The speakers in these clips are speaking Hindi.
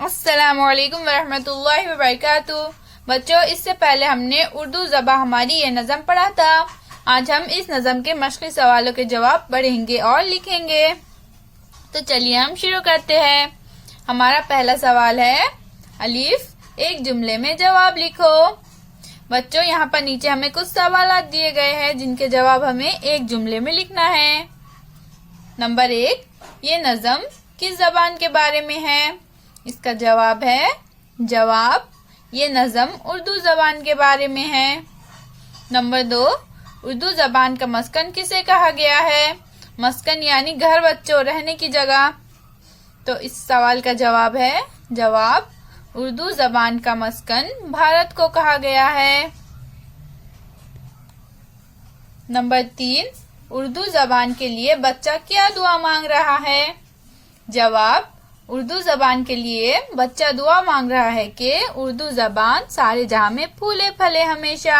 अस्सलामुअलैकुम वरहमतुल्लाहि वबरकातुहू। बच्चों, इससे पहले हमने उर्दू ज़बान हमारी ये नज़म पढ़ा था। आज हम इस नज़म के मश्क़ी सवालों के जवाब पढ़ेंगे और लिखेंगे। तो चलिए हम शुरू करते हैं। हमारा पहला सवाल है, अलीफ एक जुमले में जवाब लिखो। बच्चों, यहाँ पर नीचे हमें कुछ सवाल दिए गए हैं जिनके जवाब हमें एक जुमले में लिखना है। नंबर 1, ये नज़म किस ज़बान के बारे में है? इसका जवाब है जवाब, ये नज़म उर्दू ज़बान के बारे में है। नंबर 2, उर्दू ज़बान का मस्कन किसे कहा गया है? मस्कन यानी घर बच्चों, रहने की जगह। तो इस सवाल का जवाब है जवाब, उर्दू ज़बान का मस्कन भारत को कहा गया है। नंबर 3, उर्दू ज़बान के लिए बच्चा क्या दुआ मांग रहा है? जवाब, उर्दू ज़बान के लिए बच्चा दुआ मांग रहा है कि उर्दू ज़बान सारे जहां में फूले फले हमेशा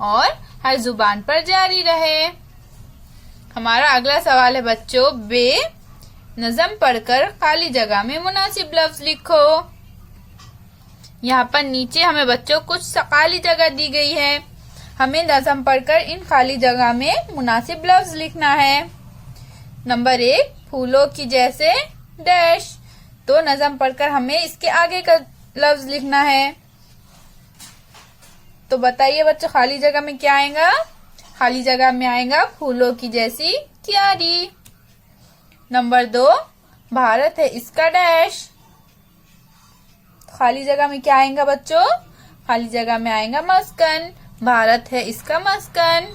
और हर जुबान पर जारी रहे। हमारा अगला सवाल है बच्चों, बे नज़म पढ़कर खाली जगह में मुनासिब लफ्ज लिखो। यहाँ पर नीचे हमें बच्चों कुछ खाली जगह दी गई है। हमें नज़म पढ़कर इन खाली जगह में मुनासिब लफ्ज लिखना है। नंबर 1, फूलों की जैसे डैश। तो नज़म पढ़कर हमें इसके आगे का लफ्ज लिखना है। तो बताइए बच्चों, खाली जगह में क्या आएगा? खाली जगह में आएगा फूलों की जैसी क्यारी। नंबर 2, भारत है इसका डैश। खाली जगह में क्या आएगा बच्चों? खाली जगह में आएगा मस्कन। भारत है इसका मस्कन।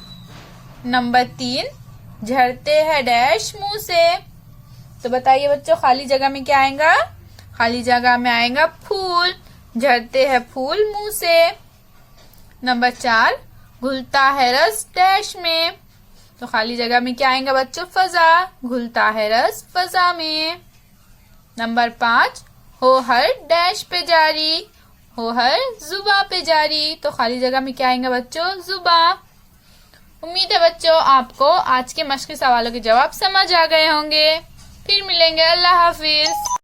नंबर 3, झड़ते हैं डैश मुंह से। तो बताइए बच्चों, खाली जगह में क्या आएगा? खाली जगह में आएगा फूल। झड़ते हैं फूल मुंह से। नंबर 4, घुलता है रस डैश में। तो खाली जगह में क्या आएगा बच्चों? फजा। घुलता है रस फजा में। नंबर 5, हो हर डैश पे जारी। हो हर जुबा पे जारी। तो खाली जगह में क्या आएगा बच्चों? जुबा। उम्मीद है बच्चों आपको आज के मश्क़ी सवालों के जवाब समझ आ गए होंगे। फिर मिलेंगे। अल्लाह हाफिज।